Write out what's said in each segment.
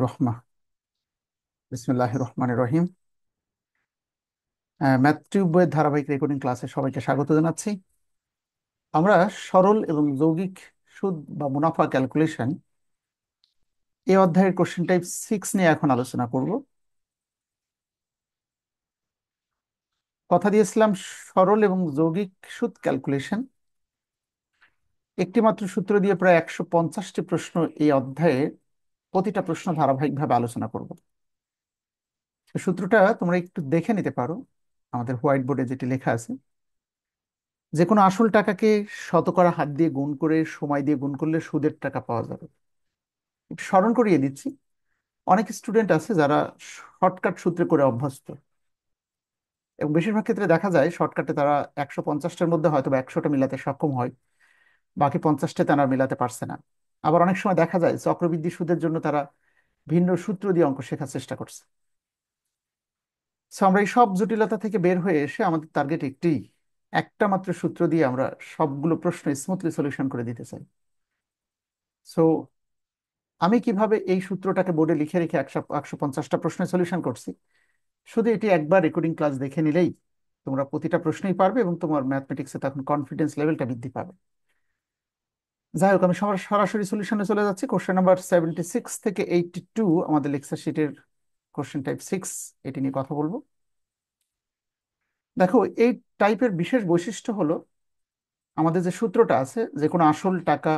রহমা বিসমিল্লাহ রহমান রহিম। Math tube বইয়ের ধারাবাহিক রেকর্ডিং ক্লাসে সবাইকে স্বাগত জানাচ্ছি। আমরা সরল এবং যৌগিক সুদ বা মুনাফা ক্যালকুলেশন এই অধ্যায়ের কোশ্চেন টাইপ 6 নিয়ে এখন আলোচনা করব। কথা দিয়েছিলাম সরল এবং যৌগিক সুদ ক্যালকুলেশন একটি মাত্র সূত্র দিয়ে প্রায় 150টি প্রশ্ন এই অধ্যায়ে প্রতিটা প্রশ্ন ধারাবাহিকভাবে আলোচনা করব। তো সূত্রটা তোমরা একটু দেখে নিতে পারো, আমাদের হোয়াইট বোর্ডে যেটি লেখা আছে। যে কোনো আসল টাকাকে শতকরা হাত দিয়ে গুণ করে সময় দিয়ে গুণ করলে সুদের টাকা পাওয়া যাবে। একটু স্মরণ করিয়ে দিচ্ছি, অনেক স্টুডেন্ট আছে যারা শর্টকাট সূত্রে করে অভ্যস্ত, এবং বেশিরভাগ ক্ষেত্রে দেখা যায় শর্টকাটে তারা 150টার মধ্যে হয়তো বা 100টা মিলাতে সক্ষম হয়, বাকি 50টা তারা মিলাতে পারছে না। আবার অনেক সময় দেখা যায় চক্রবৃদ্ধি সুদের জন্য তারা ভিন্ন সূত্র দিয়ে অঙ্ক শেখার চেষ্টা করছে। সো আমরা এই সব জটিলতা থেকে বের হয়ে এসে আমাদের টার্গেট একটি, একটা মাত্র সূত্র দিয়ে আমরা সবগুলো প্রশ্ন স্মুথলি সলিউশন করে দিতে চাই। সো আমি কিভাবে এই সূত্রটাকে বোর্ডে লিখে রেখে 150টা প্রশ্নের সলিউশন করছি, শুধু এটি একবার রেকর্ডিং ক্লাস দেখে নিলেই তোমরা প্রতিটা প্রশ্নই পারবে এবং তোমার ম্যাথমেটিক্সে তখন কনফিডেন্স লেভেলটা বৃদ্ধি পাবে। যাই হোক, আমি সরাসরি সলিউশনে চলে যাচ্ছি। কোশ্চেন নাম্বার 76 থেকে 82 আমাদের লেকচার শিটের কোশ্চেন টাইপ 6, এটি নিয়ে কথা বলবো। দেখো, এই টাইপের বিশেষ বৈশিষ্ট্য হলো আমাদের যে সূত্রটা আছে, যে কোনো আসল টাকা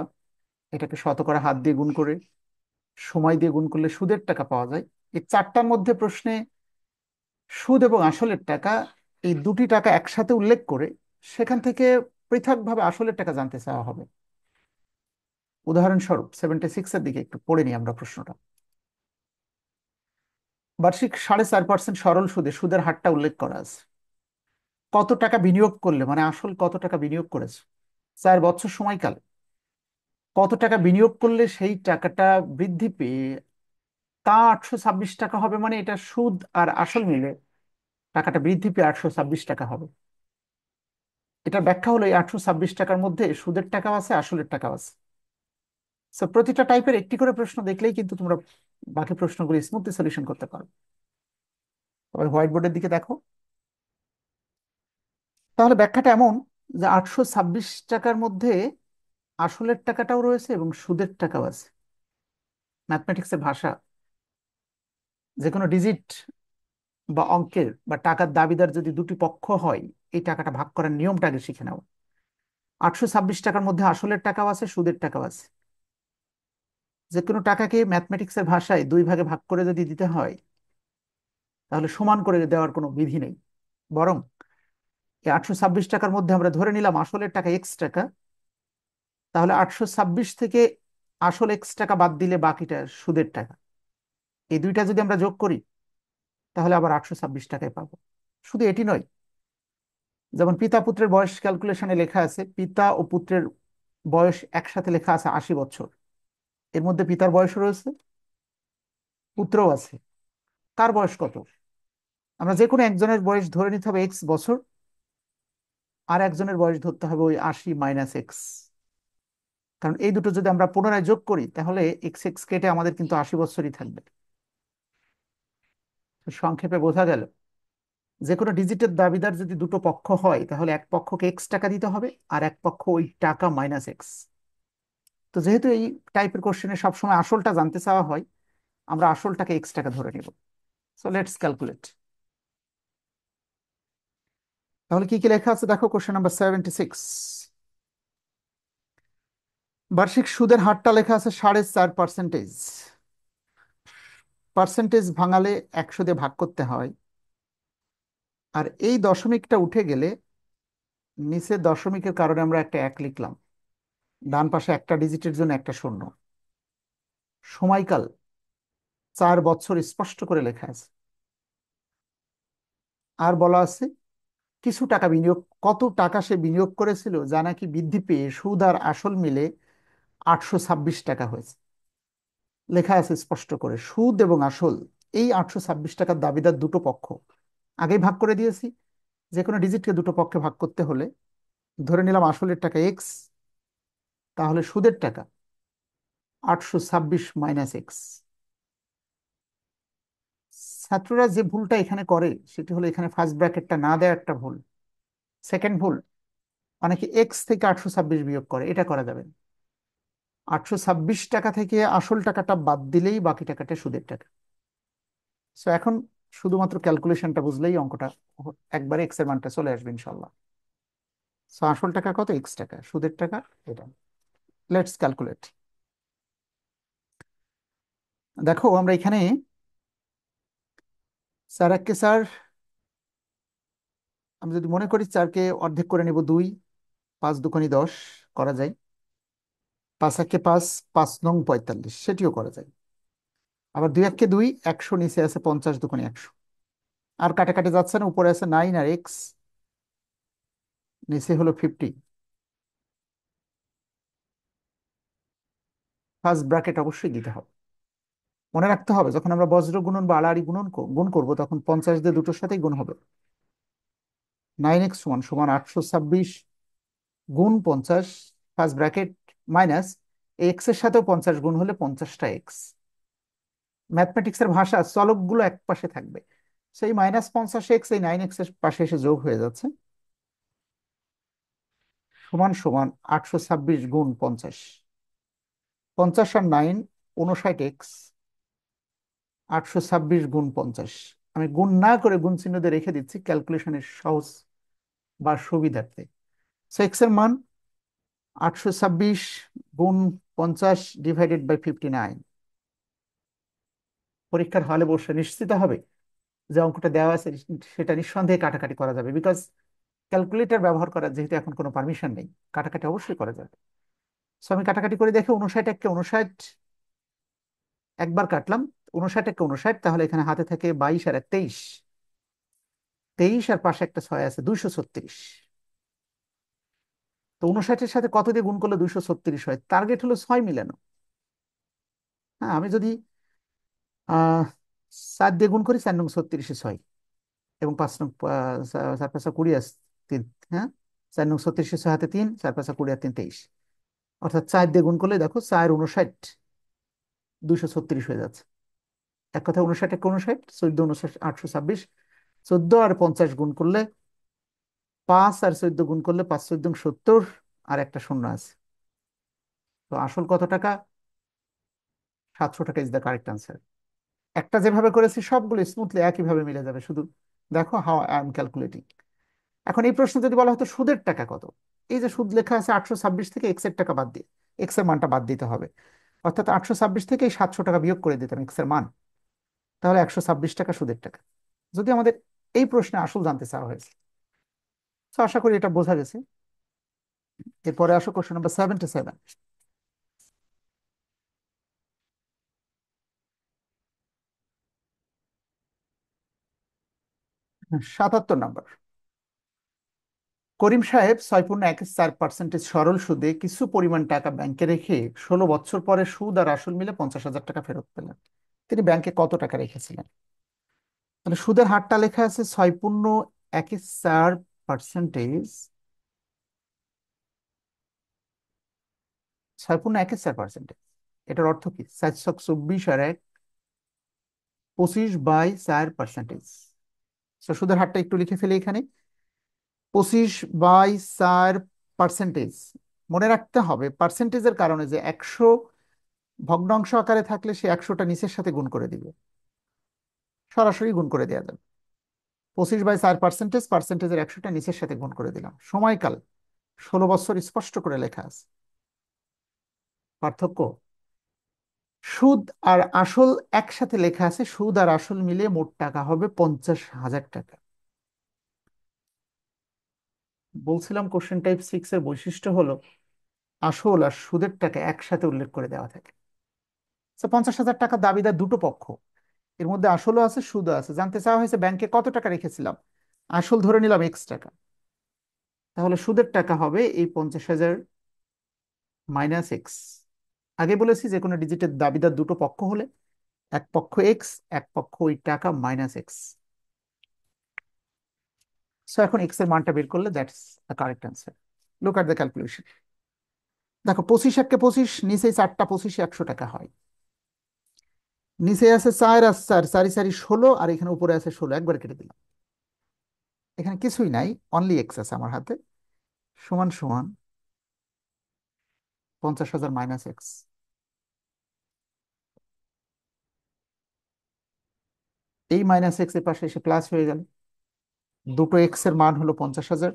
এটাকে শতকরা হাত দিয়ে গুণ করে সময় দিয়ে গুণ করলে সুদের টাকা পাওয়া যায়। এই চারটার মধ্যে প্রশ্নে সুদ এবং আসলের টাকা, এই দুটি টাকা একসাথে উল্লেখ করে সেখান থেকে পৃথকভাবে আসলের টাকা জানতে চাওয়া হবে। উদাহরণস্বরূপ 76-এর দিকে একটু পড়ে নিই আমরা প্রশ্নটা। বার্ষিক 4.5% সরল সুদে সুদের হারটা উল্লেখ করা আছে। কত টাকা বিনিয়োগ করলে, মানে আসল কত টাকা বিনিয়োগ করেছে 4 বছর সময়কাল, কত টাকা বিনিয়োগ করলে সেই টাকাটা বৃদ্ধি পেয়ে তা 826 টাকা হবে, মানে এটা সুদ আর আসল মিলে টাকাটা বৃদ্ধি পেয়ে 826 টাকা হবে। এটার ব্যাখ্যা হলো এই 826 টাকার মধ্যে সুদের টাকাও আছে, আসলের টাকাও আছে। সো প্রতিটা টাইপের একটি করে প্রশ্ন দেখলেই কিন্তু তোমরা বাকি প্রশ্নগুলো স্মুথলি সলিউশন করতে পারো। তবে হোয়াইট বোর্ডের দিকে দেখো, তাহলে ব্যাখ্যাটা এমন যে 826 টাকার মধ্যে আসলের টাকাটাও রয়েছে এবং সুদের টাকাও আছে। ম্যাথমেটিক্সের ভাষা, যে কোনো ডিজিট বা অঙ্কের বা টাকার দাবিদার যদি দুটি পক্ষ হয়, এই টাকাটা ভাগ করার নিয়মটা আগে শিখে নাও। 826 টাকার মধ্যে আসলের টাকাও আছে, সুদের টাকাও আছে। যে কোনো টাকাকে ম্যাথমেটিক্সের ভাষায় দুই ভাগে ভাগ করে যদি দিতে হয়, তাহলে সমান করে দেওয়ার কোনো বিধি নেই। বরং এই 826 টাকার মধ্যে আমরা ধরে নিলাম আসলের টাকা X টাকা, তাহলে 826 থেকে আসল X টাকা বাদ দিলে বাকিটা সুদের টাকা। এই দুইটা যদি আমরা যোগ করি তাহলে আবার 826 টাকায় পাবো। শুধু এটি নয়, যেমন পিতা পুত্রের বয়স ক্যালকুলেশনে লেখা আছে, পিতা ও পুত্রের বয়স একসাথে লেখা আছে 80 বছর। এর মধ্যে পিতার বয়স রয়েছে, পুত্রও আছে। কার বয়স কত? আমরা যে কোনো একজনের বয়স ধরে নিতে হবে X বছর, আর একজনের বয়স ধরতে হবে ওই 80 - X। কারণ এই দুটো যদি আমরা পুনরায় যোগ করি তাহলে এক্স এক্স কেটে আমাদের কিন্তু 80 বছরই থাকবে। তো সংক্ষেপে বোঝা গেল, যে কোনো ডিজিটের দাবিদার যদি দুটো পক্ষ হয় তাহলে এক পক্ষকে X টাকা দিতে হবে আর এক পক্ষ ওই টাকা -X। তো যেহেতু এই টাইপের কোশ্চেনে সবসময় আসলটা জানতে চাওয়া হয়, আমরা আসলটাকে X টাকা ধরে নিব। So let's calculate. তাহলে কি কি লেখা আছে দেখো, কোশ্চেন নাম্বার 76। বার্ষিক সুদের হারটা লেখা আছে 4.5%। পার্সেন্টেজ ভাঙালে 100 দিয়ে ভাগ করতে হয়, আর এই দশমিকটা উঠে গেলে নিচে দশমিকের কারণে আমরা একটা 1 লিখলাম, ডান পাশে একটা ডিজিটের জন্য একটা শূন্য। সময়কাল 4 বছর স্পষ্ট করে লেখা আছে। আর বলা আছে কিছু টাকা বিনিয়োগ, কত টাকা সে বিনিয়োগ করেছিল যা নাকি বৃদ্ধি পেয়ে সুদ আর আসল মিলে 826 টাকা হয়েছে। লেখা আছে স্পষ্ট করে সুদ এবং আসল, এই 826 টাকার দাবিদার দুটো পক্ষ। আগেই ভাগ করে দিয়েছি, যে কোনো ডিজিটকে দুটো পক্ষে ভাগ করতে হলে ধরে নিলাম আসলের টাকা X, তাহলে সুদের টাকা 826 - X। ছাত্ররা যে ভুলটা এখানে করে সেটি হলো এখানে ফার্স্ট ব্র্যাকেটটা না দেওয়া একটা ভুল। সেকেন্ড ভুল, অনেকে এক্স থেকে 826 বিয়োগ করে, এটা করা যাবে না। 826 টাকা থেকে আসল টাকাটা বাদ দিলেই বাকি টাকাটা সুদের টাকা। সো এখন শুধুমাত্র ক্যালকুলেশনটা বুঝলেই অঙ্কটা একবারে এক্স এর মানটা চলে আসবে ইনশাল্লাহ। সো আসল টাকা কত? এক্স টাকা, সুদের টাকা এটা। Let's calculate. দেখো আমরা এখানে চার এককে চার, আমি যদি মনে করি চারকে অর্ধেক করে নেব দুই, পাঁচ দুকোনি 10 করা যায়। পাঁচ একে পাঁচ, পাঁচ নং 45, সেটিও করা যায়। আবার দুই একে দুই, 100 নিচে আছে 50 দুকোনি 100। আর কাটাকাটি যাচ্ছে না, উপরে আছে 9 আর এক্স, নিচে হলো 50। ফার্স্ট ব্র্যাকেট অবশ্যই দিতে হবে। মনে রাখতে হবে যখন আমরা বজ্র গুণন বা আড়াআড়ি গুণ করব তখন 50 দিয়ে দুটোর সাথেই গুণ হবে। 9x সমান সমান 826 গুণ 50, ফার্স্ট ব্র্যাকেট, মাইনাস এক্স এর সাথেও 50 গুণ হলে 50টা এক্স। ম্যাথমেটিক্সের ভাষা চলকগুলো এক পাশে থাকবে, সেই -50x এই 9x এর পাশে এসে যোগ হয়ে যাচ্ছে, সমান সমান 826 গুণ 50। 50 আর 9, 59x। 826 গুণ 50, আমি গুণ না করে গুণ চিহ্ন দিয়ে রেখে দিচ্ছি ক্যালকুলেশনের সহজ বা সুবিধার্থে। এক্স এর মান 826 গুণ 50 ডিভাইডেড বাই 59। পরীক্ষার হলে বসে নিশ্চিত হবে যে অঙ্কটা দেওয়া আছে সেটা নিঃসন্দেহে কাটাকাটি করা যাবে, বিকজ ক্যালকুলেটর ব্যবহার করার যেহেতু এখন কোনো পারমিশন নেই, কাটাকাটি অবশ্যই করা যাবে। সো আমি কাটাকাটি করে দেখে 59 একবার কাটলাম, 59 তাহলে এখানে হাতে থাকে 22 আর 23, 23 আর পাশে একটা 6 আছে 236। তো 59-এর সাথে কত দিয়ে গুণ করলে 236 হয়? টার্গেট হলো 6 মিলানো। হ্যাঁ, আমি যদি 7 দিয়ে গুণ করি, 4 নং 36-এ 6, এবং 5 নং 4 5 20 আছে 3। হ্যাঁ, 4 নং 36-এ 6 হাতে 3, 4 5 20 আর 3 23, অর্থাৎ 4 দিয়ে গুণ করলে দেখো 4 59, 236 হয়ে যাচ্ছে। এক কথা 59 এক 59, 14 59 826, 14 আর 50 গুণ করলে, 5 আর 14 গুণ করলে 5 14 70, আর একটা শূন্য আছে। তো আসল কত টাকা? 700 টাকা ইজ দ্য কারেক্ট আনসার। একটা যেভাবে করেছি সবগুলো স্মুথলি একইভাবে মিলে যাবে, শুধু দেখো হাউ আই এম ক্যালকুলেটিং। এখন এই প্রশ্ন যদি বলা হতো সুদের টাকা কত, এই যে সুদ লেখা আছে 826 থেকে এক্স এর টাকা বাদ দিয়ে, এক্স এর মানটা বাদ দিতে হবে, অর্থাৎ 826 থেকে এই 700 টাকা বিয়োগ করে দিতাম এক্স এর মান, তাহলে 126 টাকা সুদের টাকা। যদি আমাদের এই প্রশ্নে আসল জানতে চাওয়া হয়েছে, তো আশা করি এটা বোঝা গেছে। এরপরে আসো কোশ্চেন নাম্বার 77। 77 নম্বর। করিম সাহেব 6.14% সরল সুদে কিছু পরিমাণ টাকা ব্যাংকে রেখে 16 বছর পরে সুদ আর আসল মিলে 50,000 টাকা ফেরত পেলেন। তিনি ব্যাংকে কত টাকা রেখেছিলেন? তাহলে সুদের হারটা লেখা আছে 6.14%। 6.14%, এটার অর্থ কি? 424 আর 1, 25/4%। সুদের হারটা একটু লিখে ফেলি এখানে, 25/4%। মনে রাখতে হবে পার্সেন্টেজের কারণে যে 100 ভগ্নাংশ আকারে থাকলে সে 100টা নিচের সাথে গুণ করে দিবে, সরাসরি গুণ করে দেওয়া যাবে। 25/4%, পার্সেন্টেজের 100টা নিচের সাথে গুণ করে দিলাম। সময়কাল 16 বছর, স্পষ্ট করে লেখা আছে। পার্থক্য, সুদ আর আসল একসাথে লেখা আছে, সুদ আর আসল মিলিয়ে মোট টাকা হবে 50,000 টাকা। বলছিলাম কোশ্চেন টাইপ 6 এর বৈশিষ্ট্য হলো আসল আর সুদের টাকা একসাথে উল্লেখ করে দেওয়া থাকে। 50,000 টাকা দাবিদার দুটো পক্ষ, এর মধ্যে আসলও আছে সুদও আছে। জানতে চাওয়া হয়েছে ব্যাংকে কত টাকা রেখেছিলাম, আসল ধরে নিলাম x টাকা, তাহলে সুদের টাকা হবে এই 50,000 মাইনাস এক্স। আগে বলেছি যে কোনো ডিজিটের দাবিদার দুটো পক্ষ হলে এক পক্ষ এক্স, এক পক্ষ ওই টাকা মাইনাস এক্স। সো এখন এক্স এর মানটা বের করলে that's the correct answer. Look at the calculation. দেখো 25 একে 25, নিচে 4টা 25 100 টাকা হয়। নিচে আছে 4 আর 4, 4 4 16, আর এখানে উপরে আছে 16, একবার কেটে দিলাম। এখানে কিছুই নাই, অনলি এক্স আছে আমার হাতে। সমান সমান 50,000 মাইনাস এক্স। এই মাইনাস এক্স এর পাশে এসে প্লাস হয়ে গেল। দুটো এক্স এর মান হলো 50,000।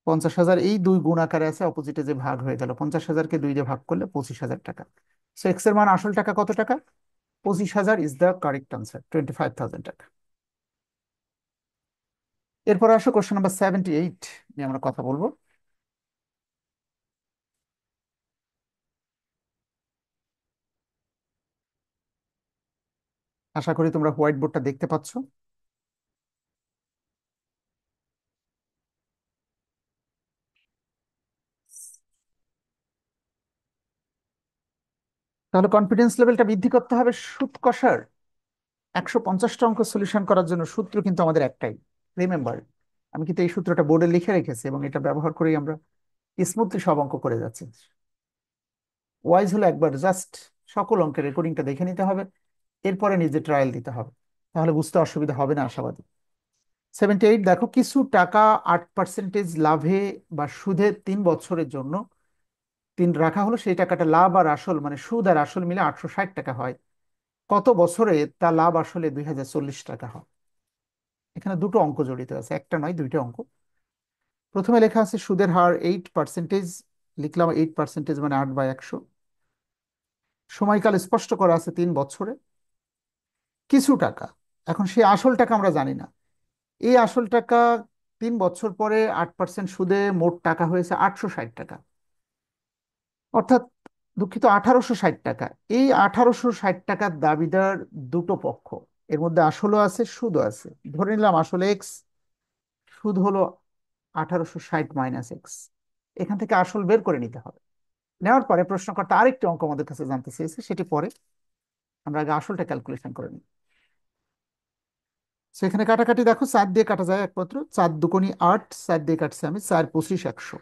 50,000 এই দুই গুণ আকারে আছে, অপোজিটে যে ভাগ হয়ে গেল, 50,000-কে 2 দিয়ে ভাগ করলে 25,000 টাকা। সো এক্স এর মান আসল টাকা কত টাকা? 25,000 ইজ দ্য কারেক্ট আনসার, 25,000 টাকা। এরপর আসো কোশ্চেন নাম্বার 78 নিয়ে আমরা কথা বলবো। আশা করি তোমরা হোয়াইট বোর্ডটা দেখতে পাচ্ছ। তাহলে কনফিডেন্স লেভেলটা বৃদ্ধি করতে হবে। সুদ কষার 150টা অঙ্ক সলিউশন করার জন্য সূত্র কিন্তু আমাদের একটাই, রিমেম্বার। আমি কিন্তু এই সূত্রটা বোর্ডে লিখে রেখেছি এবং এটা ব্যবহার করেই আমরা স্মুথলি সব অঙ্ক করে যাচ্ছি। ওয়াইজ হলো একবার জাস্ট সকল অঙ্কের রেকর্ডিংটা দেখে নিতে হবে, এরপরে নিজে ট্রায়াল দিতে হবে, তাহলে বুঝতে অসুবিধা হবে না আশাবাদী। 78 দেখো, কিছু টাকা 8% লাভে বা সুদে 3 বছরের জন্য রাখা হলো। সেই টাকাটা লাভ আর আসল মানে সুদ আর আসল মিলে 860 টাকা হয়। কত বছরে তা লাভ আসলে 2040 টাকা হয়? এখানে দুটো অঙ্ক জড়িত আছে, একটা নয়, দুইটা অঙ্ক। প্রথমে লেখা আছে সুদের হার 8%। লিখলাম 8% মানে 8/100। সময়কাল স্পষ্ট করা আছে 3 বছরে। কিছু টাকা, এখন সেই আসল টাকা আমরা জানি না। এই আসল টাকা 3 বছর পরে 8% সুদে মোট টাকা হয়েছে 860 টাকা, অর্থাৎ দুঃখিত 1860 টাকা। এই 1860 টাকার দাবিদার দুটো পক্ষ, এর মধ্যে আসলও আছে সুদও আছে। ধরে নিলাম আসলে এক্স, সুদ হলো 1860 মাইনাস এক্স। এখান থেকে আসল বের করে নিতে হবে। নেওয়ার পরে প্রশ্নকর্তা আরেকটি অঙ্ক আমাদের কাছে জানতে চেয়েছে, সেটি পরে। আমরা আগে আসলটা ক্যালকুলেশন করে নিই। তো এখানে কাটাকাটি দেখো, 4 দিয়ে কাটা যায় একমাত্র, 4 দুগুণী 8, 4 দিয়ে কাটছে আমি, 4 25 100।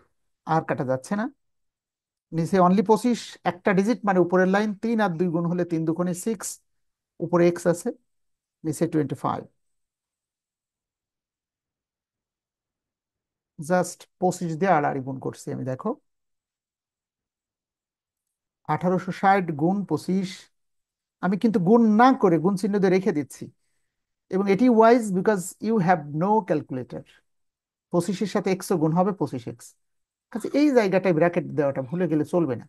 আর কাটা যাচ্ছে না। নিচে অনলি 25, একটা ডিজিট মানে উপরের লাইন, 3 আর 2 গুণ হলে 3 দুগুণে 6, উপরে এক্স আছে, নিচে 25। জাস্ট 25 দিয়ে আড়াআড়ি গুণ করছি আমি, দেখো 1860 গুণ 25। আমি কিন্তু গুণ না করে গুণ চিহ্ন দিয়ে রেখে দিচ্ছি, এবং এটি wise because you have no calculator. 25-এর সাথে এক্সও গুণ হবে, 25 এক্স। আচ্ছা, এই জায়গাটায় ব্র্যাকেট দেওয়াটা ভুলে গেলে চলবে না।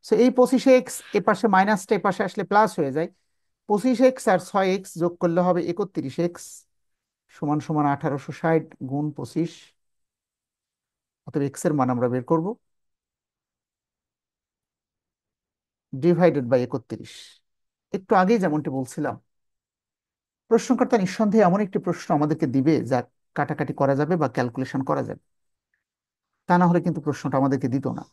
সো এই 25 এক্স এ পাশে মাইনাসটা এ পাশে আসলে প্লাস হয়ে যায়। 25 এক্স আর 6 এক্স যোগ করলে হবে 31 এক্স, সমান সমান 1860 গুণ 25। অতএব এক্স এর মান আমরা বের করব, ডিভাইডেড বাই 31। একটু আগেই যেমনটি বলছিলাম, প্রশ্নকর্তা নিঃসন্দেহে এমন একটি প্রশ্ন আমাদেরকে দিবে যা কাটাকাটি করা যাবে বা ক্যালকুলেশন করা যাবে, তা না হলে কিন্তু প্রশ্নটা আমাদেরকে দিত না।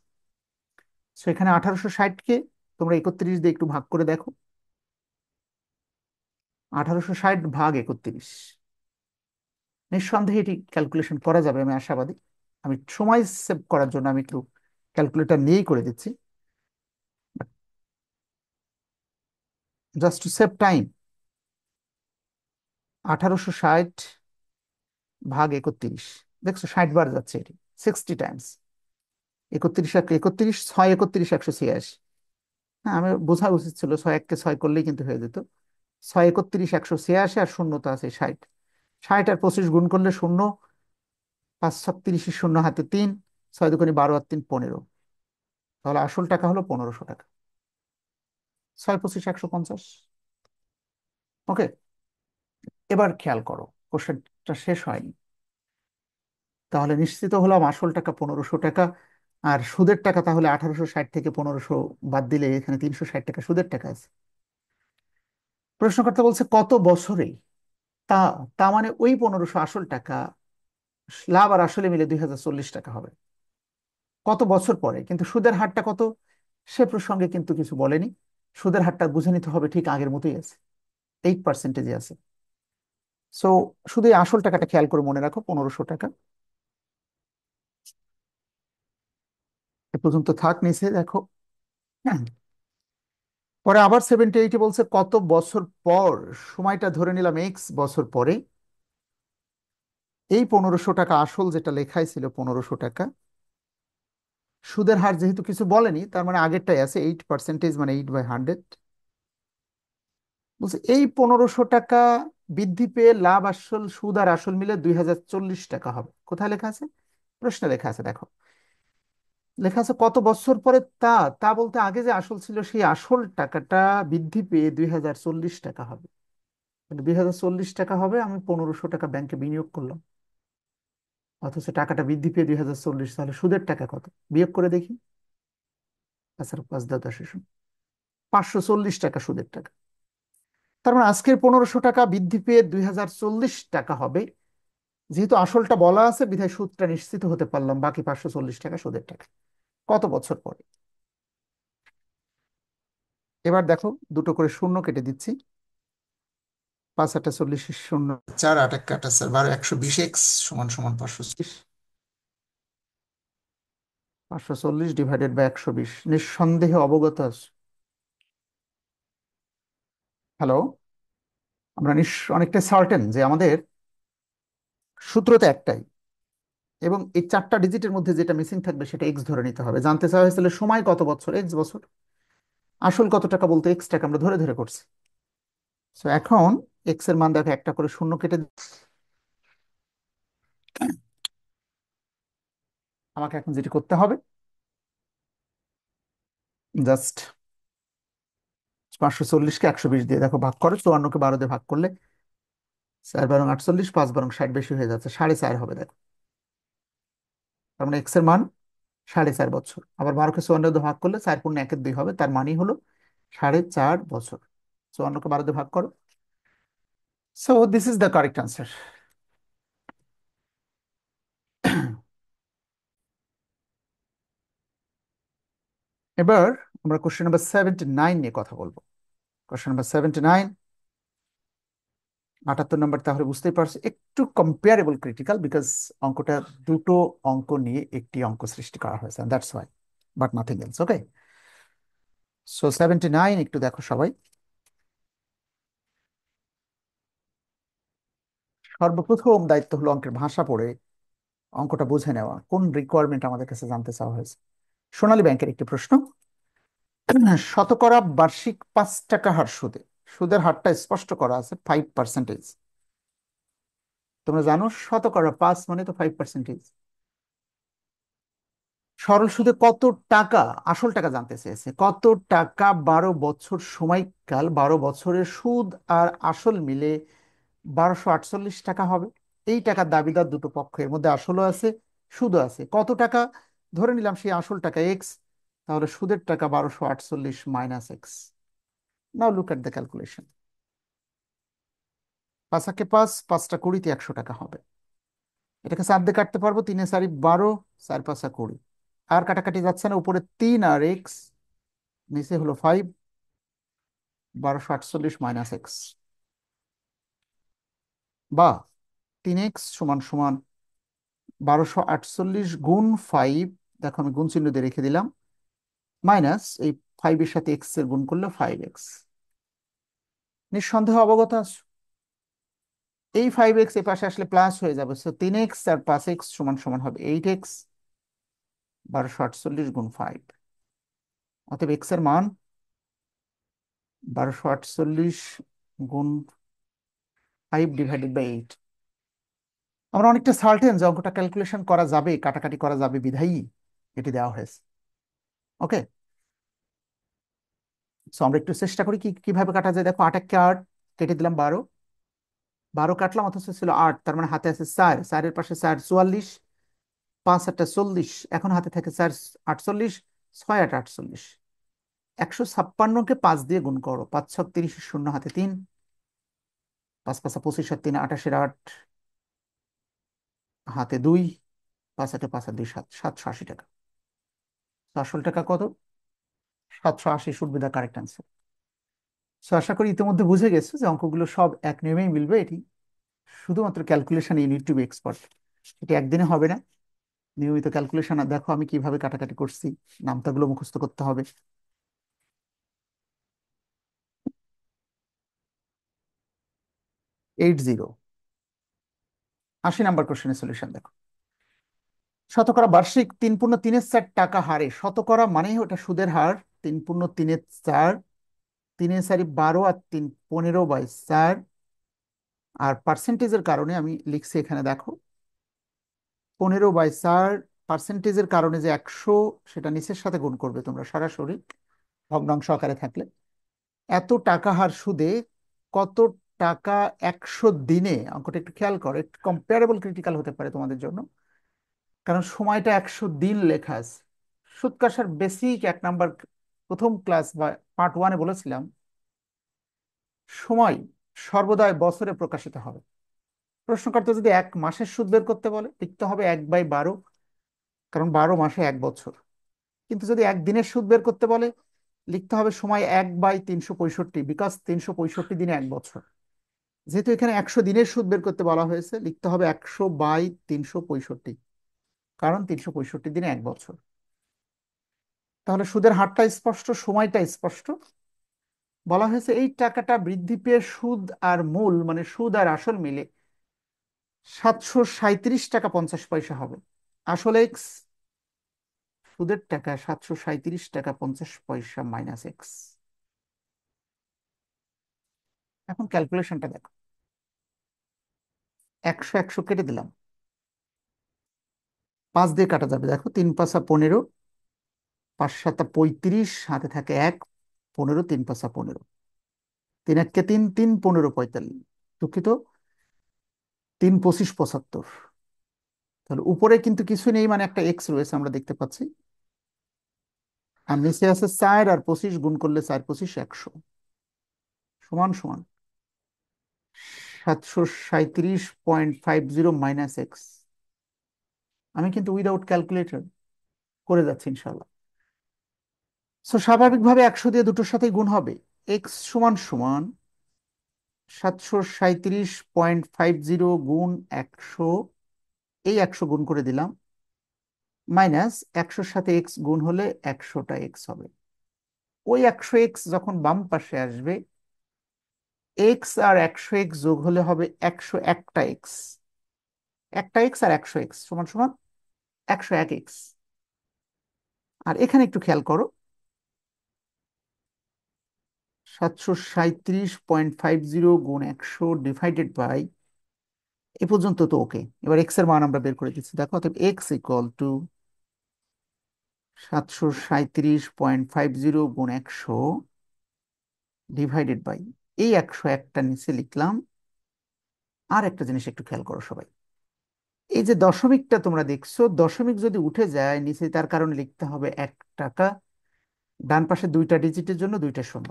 সো এখানে 1860-কে তোমরা 31 দিয়ে একটু ভাগ করে দেখো। 1860 ভাগ 31, নিঃসন্দেহে এটি ক্যালকুলেশন করা যাবে, আমি আশাবাদী। আমি সময় সেভ করার জন্য আমি একটু ক্যালকুলেটর নিয়েই করে দিচ্ছি, জাস্ট টু সেভ টাইম। 1860 ভাগ 31, দেখছো 60 বার যাচ্ছে এটি, 60 টাইমস। 31 6 31 186। হ্যাঁ, আমি বোঝা উচিত ছিল, 6 1-কে 6 করলেই কিন্তু হয়ে যেত। 6 31 186, আর শূন্য তো আছে 60। 60 আর 25 গুণ করলে শূন্য, 5 36, শূন্য হাতে 3, 6 দুগুণে 12 আর 3 15। তাহলে আসল টাকা হলো 1500 টাকা। 6 25 150। ওকে, এবার খেয়াল করো, কোশ্চেনটা শেষ হয়নি। তাহলে নিশ্চিত হলাম আসল টাকা 1500 টাকা, আর সুদের টাকা তাহলে 1860 থেকে 1500 বাদ দিলে এখানে 360 টাকা সুদের টাকা আছে। প্রশ্নকর্তা বলছে কত বছরে তা, তা মানে ওই 1500 আসল টাকা লাভ আর আসলে মিলে 2040 টাকা হবে। কত বছর পরে, কিন্তু সুদের হারটা কত সে প্রসঙ্গে কিন্তু কিছু বলেনি। সুদের হারটা বুঝে নিতে হবে, ঠিক আগের মতোই আছে, 8%-এ আছে। সো শুধু এই আসল টাকাটা খেয়াল করে মনে রাখো, 1500 টাকা। এ পর্যন্ত থাক, নিচে দেখো। হ্যাঁ, পরে আবার 78-এ বলছে কত বছর পর, সময়টা ধরে নিলাম এক্স বছর পরে, এই 1500 টাকা আসল যেটা লেখাই ছিল 1500 টাকা, সুদের হার যেহেতু কিছু বলেনি তার মানে আগেরটাই আছে 8%, মানে 8/100, বলছে এই 1500 টাকা বৃদ্ধি পেয়ে লাভ আসল সুদ আর আসল মিলে 2040 টাকা হবে। কোথায় লেখা আছে? প্রশ্নে লেখা আছে, দেখো লেখা আছে কত বছর পরে। তা তা বলতে আগে যে আসল ছিল সেই আসল টাকাটা বৃদ্ধি পেয়ে 2040 টাকা হবে। 2040 টাকা হবে, আমি 1500 টাকা ব্যাংকে বিনিয়োগ করলাম, অথচ টাকাটা বৃদ্ধি পেয়ে 2040, তাহলে সুদের টাকা কত? বিয়োগ করে দেখি। আচ্ছা, 5 10 540 টাকা সুদের টাকা। তার মানে আজকের 1500 টাকা বৃদ্ধি পেয়ে 2040 টাকা হবে। যেহেতু আসলটা বলা আছে বিধায় সুদটা নিশ্চিত হতে পারলাম, বাকি 540 টাকা সুদের টাকা। কত বছর পরে? এবার দেখো, দুটো করে শূন্য কেটে দিচ্ছি। 5 8 40 শূন্য, 4 8 1 8 4 12, 120x = 540। 540 ÷ 120, নিঃসন্দেহে অবগত আছো? হ্যালো? আমরা অনেকটা সার্টেন যে আমাদের সূত্র তো একটাই, এবং এই 4টা ডিজিটের মধ্যে যেটা মিসিং থাকবে সেটা এক্স ধরে নিতে হবে। জানতে চাওয়া হয়েছিল সময় কত বছর, এক্স বছর, আসল কত টাকা বলতে এক্স টাকা আমরা ধরে ধরে করছি। তো এখন এক্স এর মান দেখো, একটা করে শূন্য কেটে আমাকে এখন যেটি করতে হবে, জাস্ট 540-কে 120 দিয়ে দেখো ভাগ করো, 54-কে 12 দিয়ে ভাগ করলে 4 12 48, 5 12 60, বেশি হয়ে যাচ্ছে, 4.5 হবে দেখো। তার মানে এক্স এর মান 4.5 বছর। আবার 12-কে 54 দিয়ে ভাগ করলে 4 × 1 = 2 হবে, তার মানই হলো 4.5 বছর। 54-কে 12 দিয়ে ভাগ করো। So this is the correct answer. এবার আমরা কোশ্চেন নাম্বার 79 নিয়ে কথা বলবো। কোশ্চেন নাম্বার 79, 78 নম্বর, তাহলে বুঝতেই পারছো একটু কম্পেয়ারেবল ক্রিটিক্যাল, বিকজ অঙ্কটা দুটো অঙ্ক নিয়ে একটি অঙ্ক সৃষ্টি করা হয়েছে, that's why, but nothing else. Okay, so 79 একটু দেখো সবাই। সর্বপ্রথম দায়িত্ব হলো অঙ্কের ভাষা পড়ে অঙ্কটা বুঝে নেওয়া, কোন রিকোয়ারমেন্ট আমাদের কাছে জানতে চাওয়া হয়েছে। সোনালী ব্যাংকের একটি প্রশ্ন, শতকরা বার্ষিক 5 টাকা হার সুদে, সুদের হারটা স্পষ্ট করা আছে 5%। তোমরা জানো শতকরা 5 মানে তো 5%। সরল সুদে কত টাকা, আসল টাকা জানতে চেয়েছে, কত টাকা 12 বছর সময়কাল, 12 বছরের সুদ আর আসল মিলে 1248 টাকা হবে। এই টাকার দাবিদার দুটো পক্ষ, এর মধ্যে আসলও আছে সুদও আছে। কত টাকা? ধরে নিলাম সেই আসল টাকা এক্স, তাহলে সুদের টাকা 1248 minus x. Now look at the calculation. 5 × 5 = 5 টা 20, 100 টাকা হবে। এটাকে 4 দিয়ে কাটতে পারবো, 3 × 4 = 12, 4 × 5 = 20। আর কাটাকাটি যাচ্ছে না, উপরে 3 আর এক্স, নিচে হলো 5, 1248 মাইনাস এক্স, বা 3x = 1248 × 5, দেখো আমি গুণ চিহ্ন দিয়ে রেখে দিলাম, মাইনাস এই 5-এর সাথে এক্স এর গুণ করলে 5x। নিঃসন্দেহে অবগত আছো? এই 5x এ পাশে আসলে প্লাস হয়ে যাবে, সো 3x আর 5x = হবে 8x, 1248 × 5। অতএব এক্স এর মান 1248 × 5 ÷ 8। আমরা অনেকটা সার্টেন যে অঙ্কটা ক্যালকুলেশন করা যাবে, কাটাকাটি করা যাবে, বিধায়ী এটি দেওয়া হয়েছে। ওকে, সো আমরা একটু চেষ্টা করি কি কিভাবে কাটা যায়। দেখো 8 × 8, কেটে দিলাম 12, 12 কাটলাম, অথচ ছিল 8, তার মানে হাতে আছে 4, 4-এর পাশে 4 = 44, 5 × 8 = 40, এখন হাতে থাকে 4 = 48, 6 × 8 = 48। 156-কে 5 দিয়ে গুণ করো, 5 × 6 = 30, শূন্য হাতে 3, 5 × 5 = 25, আর 3 = 28, 8 হাতে 2, 5 × 8 = 5 আর 2 = 7, 780 টাকা। তো আসল টাকা কত? 780 should be the correct answer. So আশা করি ইতিমধ্যে বুঝে গেছো যে অঙ্কগুলো সব এক নিয়মেই মিলবে। এটি শুধুমাত্র calculation, you need to be expert. এটি একদিনে হবে না, নিয়মিত ক্যালকুলেশন। আর দেখো আমি কিভাবে কাটাকাটি করছি, নামতাগুলো মুখস্থ করতে হবে। 80। 80 নাম্বার কোশ্চেনের সলিউশন দেখো। শতকরা বার্ষিক 3/3 টাকা হারে, শতকরা মানেই ওটা সুদের হার। 3/3, 3 4 12 আর 3 15/4। আর পার্সেন্টেজের কারণে আমি লিখছি এখানে দেখো 15/4। পার্সেন্টেজের কারণে যে 100, সেটা নিচের সাথে গুণ করবে তোমরা সরাসরি ভগ্নাংশ আকারে থাকলে। এত টাকা হার সুদে কত টাকা 100 দিনে, অঙ্কটা একটু খেয়াল করো, একটু কম্পারেবল ক্রিটিক্যাল হতে পারে তোমাদের জন্য, কারণ সময়টা 100 দিন লেখা আছে। সুদ কষার বেসিক 1 নাম্বার প্রথম ক্লাস বা পার্ট 1-এ বলেছিলাম, সময় সর্বদাই বছরে প্রকাশিত হবে। প্রশ্নকর্তা যদি 1 মাসের সুদ বের করতে বলে, লিখতে হবে 1/12, কারণ 12 মাসে 1 বছর। কিন্তু যদি একদিনের সুদ বের করতে বলে, লিখতে হবে সময় 1/365, বিকজ 365 দিনে 1 বছর। যেহেতু এখানে 100 দিনের সুদ বের করতে বলা হয়েছে, লিখতে হবে 100/365, কারণ 365 দিনে 1 বছর। তাহলে সুদের হারটা স্পষ্ট, সময়টা স্পষ্ট। বলা হয়েছে এই টাকাটা বৃদ্ধি পেয়ে সুদ আর মূল, মানে সুদ আর আসল মিলে 737 টাকা 50 পয়সা হবে। আসলে এক্স, সুদের টাকা 737 টাকা 50 পয়সা মাইনাস এক্স। এখন ক্যালকুলেশনটা দেখো। 100 100 কেটে দিলাম, 5 দিয়ে কাটা যাবে, দেখো 3 5 15, 5 7 35, হাতে থাকে 1, 15, 3 5 15, 3 1 3, 3 15 45, দুঃখিত, 3 25 75। তাহলে উপরে কিন্তু কিছু নেই, মানে একটা এক্স রয়েছে আমরা দেখতে পাচ্ছি। আর নিচে আছে 4 আর 25, গুণ করলে 4 25 100, সমান সমান 737.50 মাইনাস এক্স। আমি কিন্তু উইদাউট ক্যালকুলেটর করে যাচ্ছি ইনশাল্লাহ। সো স্বাভাবিকভাবে 100 দিয়ে দুটোর সাথে গুণ হবে। এক্স সমান সমান 737.50 গুণ 100, এই 100 গুণ করে দিলাম, মাইনাস 100-র সাথে এক্স গুণ হলে 100টা এক্স হবে। ওই 100 এক্স যখন বাম পাশে আসবে, এক্স আর 100 এক্স যোগ হলে হবে 101টা এক্স। একটা এক্স আর 100 এক্স সমান সমান 101 এক্স। আর এখানে একটু খেয়াল করো, 737.50 গুণ 100 ডিভাইডেড বাই, এ পর্যন্ত তো ওকে। এবার এক্স এর মান আমরা বের করে দিচ্ছি, দেখো অতএব এক্স ইকুয়াল টু 737.50 গুণ 100 ডিভাইডেড বাই, এই 101টা নিচে লিখলাম। আর একটা জিনিস একটু খেয়াল করো সবাই, এই যে দশমিকটা তোমরা দেখছো, দশমিক যদি উঠে যায় নিচে, তার কারণে লিখতে হবে 1 টাকা। ডান পাশে 2টা ডিজিটের জন্য 2টা শূন্য।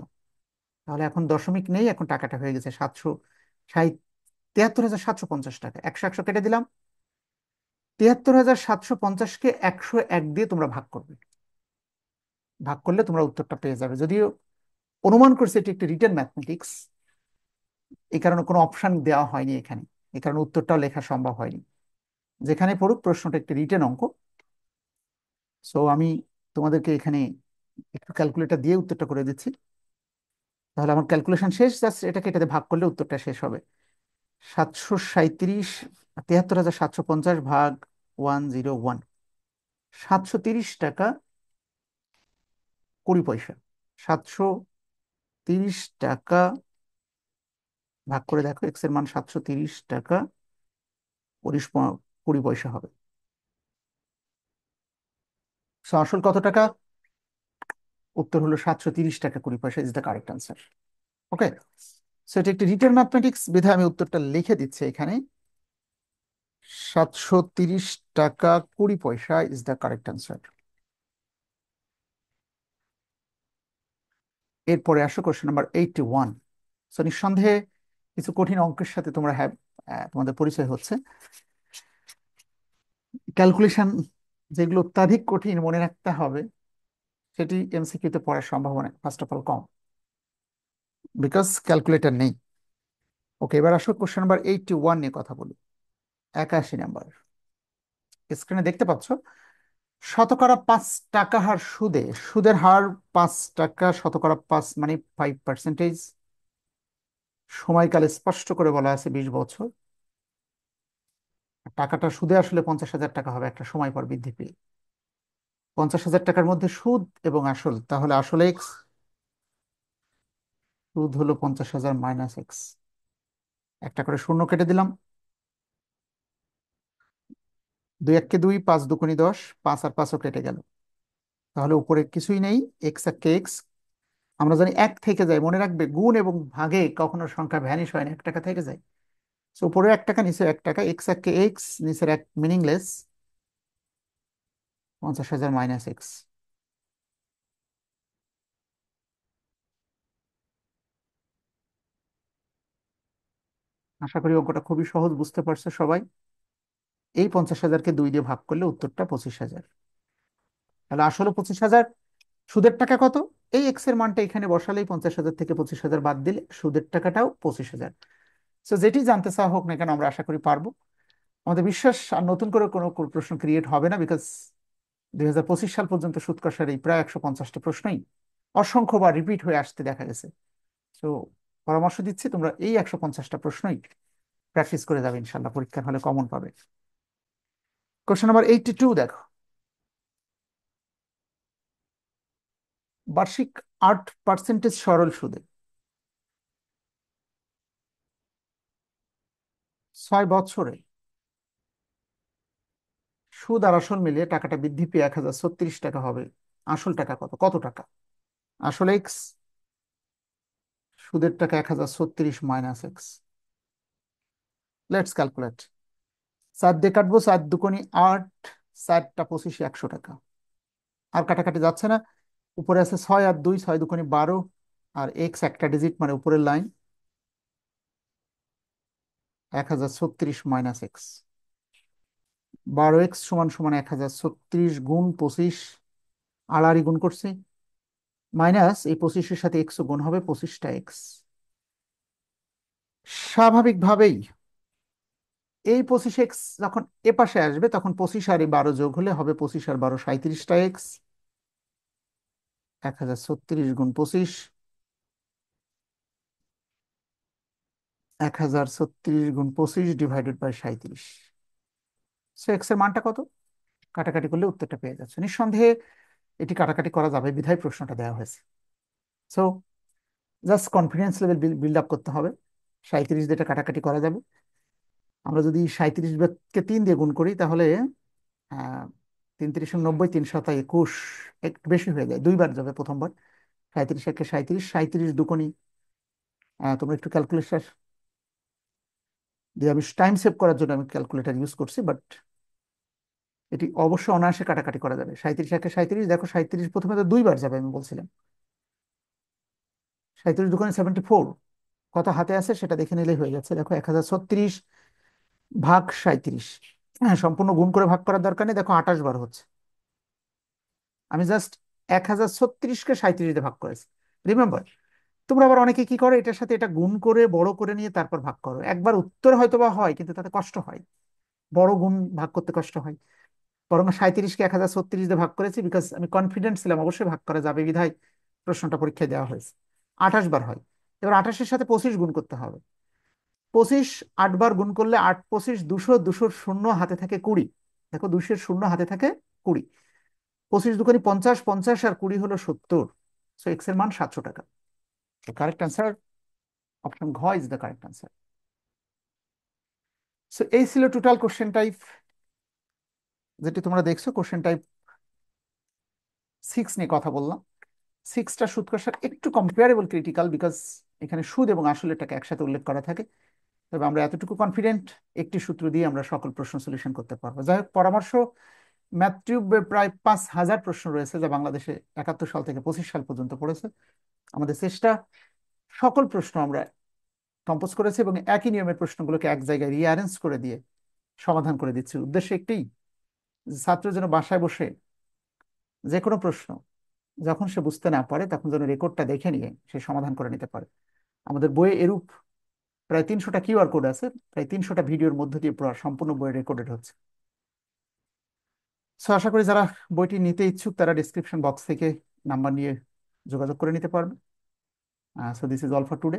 তাহলে এখন দশমিক নেই, এখন টাকাটা হয়ে গেছে 73,750 টাকা। 100 100 কেটে দিলাম, 73,750-কে 101 দিয়ে তোমরা ভাগ করবে। ভাগ করলে তোমরা উত্তরটা পেয়ে যাবে। যদিও অনুমান করছে এটি একটি রিটেন ম্যাথমেটিক্স, এই কারণে কোনো অপশন দেওয়া হয়নি এখানে, এই কারণে উত্তরটাও লেখা সম্ভব হয়নি। যেখানে পড়ুক, প্রশ্নটা একটি রিটেন অঙ্ক। সো আমি তোমাদেরকে এখানে একটু ক্যালকুলেটর দিয়ে উত্তরটা করে দিচ্ছি। তাহলে আমার ক্যালকুলেশন শেষ, জাস্ট এটাকে এটাতে ভাগ করলে উত্তরটা শেষ হবে। 737, 73,750 ভাগ 101, 730 টাকা 20 পয়সা। 730 টাকা ভাগ করে দেখো, এক্স এর মান 730 টাকা 20 পয়সা হবে। So, আসল কত টাকা? উত্তর হলো 730 টাকা 20 পয়সা is the correct answer. Okay, so এটা একটি রিটেন ম্যাথমেটিক্স, বিধায় আমি উত্তরটা লিখে দিচ্ছি এখানে। 730 টাকা 20 পয়সা ইজ দ্য কারেক্ট আনসার। এরপরে আসো কোশ্চেন নাম্বার 81। সো নিঃসন্দেহে কিছু কঠিন অঙ্কের সাথে তোমরা তোমাদের পরিচয় হচ্ছে। ক্যালকুলেশন যেগুলো অত্যাধিক কঠিন মনে রাখতে হবে, সেটি এমসিকিউতে পড়ার সম্ভাবনা first of all com, because calculator নেই। ওকে, এবার আসো কোশ্চেন নাম্বার 81 নিয়ে কথা বলি। 81 নাম্বার স্ক্রিনে দেখতে পাচ্ছ, শতকরা 5 টাকা হার সুদে, সুদের হার 5 টাকা, শতকরা 5 মানে 5%। সময়কাল স্পষ্ট করে বলা আছে 20 বছর। আর টাকাটা সুদে আসলে 50,000 টাকা হবে একটা সময় পর বৃদ্ধি পেয়ে। 50,000 টাকার মধ্যে সুদ এবং আসল, তাহলে আসলে এক্স, সুদ হলো 50,000 মাইনাস এক্স। একটা করে শূন্য কেটে দিলাম। দুই এককে দুই, পাঁচ দুগুণী 10, পাঁচ আর পাঁচও কেটে গেল। তাহলে উপরে কিছুই নেই, এক্স এককে এক্স। আমরা জানি এক থেকে যায়, মনে রাখবে গুণ এবং ভাগে কখনো সংখ্যা ভ্যানিশ হয় না, 1 টাকা থেকে যায়। তো উপরে 1 টাকা, নিচে 1 টাকা, এক্স এককে এক্স, নিচের এক মিনিংলেস, 50,000 মাইনাস এক্স। আশা করি অঙ্কটা খুবই সহজ, বুঝতে পারছো সবাই। এই 50,000কে 2 দিয়ে ভাগ করলে উত্তরটা 25,000। তাহলে আসলে 25,000। সুদের টাকা কত? এই এক্স এর মানটা এখানে বসালেই 50,000 থেকে 25,000 বাদ দিলে সুদের টাকাটাও 25,000। তো যেটি জানতে চাওয়া হোক না কেন, আমরা আশা করি পারবো। আমাদের বিশ্বাস আর নতুন করে কোনো প্রশ্ন ক্রিয়েট হবে না, বিকজ 2025 সাল পর্যন্ত সুদ কষার এই প্রায় 150টা প্রশ্নই অসংখ্যবার রিপিট হয়ে আসতে দেখা গেছে। তো পরামর্শ দিচ্ছি, তোমরা এই 150টা প্রশ্নই প্র্যাকটিস করে যাবে, ইনশাল্লাহ পরীক্ষার হলে কমন পাবে। কোশ্চেন নাম্বার 82 দেখো। বার্ষিক 8% সরল সুদে 6 বছরে সুদ আর আসল মিলিয়ে টাকাটা বৃদ্ধি পেয়ে 1,036 টাকা হবে। আসল টাকা কত? কত টাকা? আসলে এক্স, সুদের টাকা 1,036 মাইনাস এক্স। Let's calculate. 4 দিয়ে কাটবো, 4 দুগুণী 8, 4টা 25, 100 টাকা। আর কাটাকাটি যাচ্ছে না। উপরে আছে 6 আর 2, 6 দুগুণী 12, আর এক্স একটা ডিজিট মানে উপরের লাইন, 1,036 মাইনাস এক্স। 12x সমান সমান 1,036 গুণ 25, আড়াআড়ি গুণ করছি, মাইনাস এই 25-এর সাথে এক্স গুণ হবে, 25টা এক্স। স্বাভাবিকভাবেই এই 25x যখন এ পাশে আসবে, তখন 25 আর এই 12 যোগ হলে হবে 25 আর 12, 37টা এক্স। 1,036 গুণ 25, 1,036 গুণ 25 ডিভাইডেড বাই 37। সো এক্স এর মানটা কত? কাটাকাটি করলে উত্তরটা পেয়ে যাচ্ছে নিঃসন্দেহে। এটি কাটাকাটি করা যাবে বিধায় প্রশ্নটা দেওয়া হয়েছে। So just confidence level build up করতে হবে। 37 দিয়ে এটা কাটাকাটি করা যাবে। আমরা যদি 37কে 3 দিয়ে গুণ করি, তাহলে 3 × 3 = 90, 3 × 7 = 21, একটু বেশি হয়ে যায়, দুইবার যাবে প্রথমবার। 37 একে 37, 37 দুকোনি, তোমরা একটু ক্যালকুলেটর দিয়ে, আমি টাইম সেভ করার জন্য আমি ক্যালকুলেটর ইউজ করছি, বাট এটি অবশ্যই অনায়াসে কাটাকাটি করা যাবে। 37 একে 37, দেখো 37 প্রথমে তো দুইবার যাবে আমি বলছিলাম। 37 দুকোনি 74, কত হাতে আছে সেটা দেখে নিলেই হয়ে যাচ্ছে। দেখো 1,036 ভাগ 37, হ্যাঁ সম্পূর্ণ গুণ করে ভাগ করার দরকার নেই, দেখো 28 বার হচ্ছে। আমি জাস্ট 1,036কে 37 দিয়ে ভাগ করেছি। রিমেম্বার, তোমরা আবার অনেকে কি করে, এটার সাথে এটা গুণ করে বড় করে নিয়ে তারপর ভাগ করো। একবার উত্তর হয়তো বা হয়, কিন্তু তাতে কষ্ট হয়, বড় গুণ ভাগ করতে কষ্ট হয়। বরং 37কে 1,036 দিয়ে ভাগ করেছি, বিকজ আমি কনফিডেন্ট ছিলাম অবশ্যই ভাগ করা যাবে বিধায় প্রশ্নটা পরীক্ষায় দেওয়া হয়েছে। 28 বার হয়। এবার 28-এর সাথে 25 গুণ করতে হবে। 25 8 বার গুণ করলে 8 × 25 = 200, 200-র শূন্য হাতে থাকে 20। দেখো 200-এর শূন্য হাতে থাকে 20। 25 দুগুণী 50, 50 আর 20 হলো 70। সো এক্স এর মান 700 টাকা। কারেক্ট অ্যান্সার অপশন ঘ is the correct answer. So এই ছিল টোটাল কোশ্চেন টাইপ, যেটি তোমরা দেখছো। কোশ্চেন টাইপ 6 নিয়ে কথা বললাম। 6টা সুদ কষার একটু কম্পেয়ারেবল ক্রিটিক্যাল, বিকজ এখানে সুদ এবং আসলের টাকা একসাথে উল্লেখ করা থাকে। তবে আমরা এতটুকু কনফিডেন্ট, একটি সূত্র দিয়ে আমরা সকল প্রশ্ন সলিউশন করতে পারবো। যাই হোক, পরামর্শ, ম্যাথটিউবে প্রায় 5,000 প্রশ্ন রয়েছে, যা বাংলাদেশে 71 সাল থেকে 25 সাল পর্যন্ত পড়েছে। আমাদের চেষ্টা, সকল প্রশ্ন আমরা কম্পোজ করেছি এবং একই নিয়মের প্রশ্নগুলোকে এক জায়গায় রিঅ্যারেঞ্জ করে দিয়ে সমাধান করে দিচ্ছি। উদ্দেশ্য একটাই, যে ছাত্র যেন বাসায় বসে যে কোনো প্রশ্ন যখন সে বুঝতে না পারে, তখন যেন রেকর্ডটা দেখে নিয়ে সে সমাধান করে নিতে পারে। আমাদের বইয়ে এরূপ প্রায় 300টা কিউআর কোড আছে, প্রায় 300টা ভিডিওর মধ্য দিয়ে পুরো সম্পূর্ণ বই রেকর্ডেড হচ্ছে। সো আশা করি যারা বইটি নিতে ইচ্ছুক, তারা ডিসক্রিপশন বক্স থেকে নাম্বার নিয়ে যোগাযোগ করে নিতে পারবে। So this is all for today.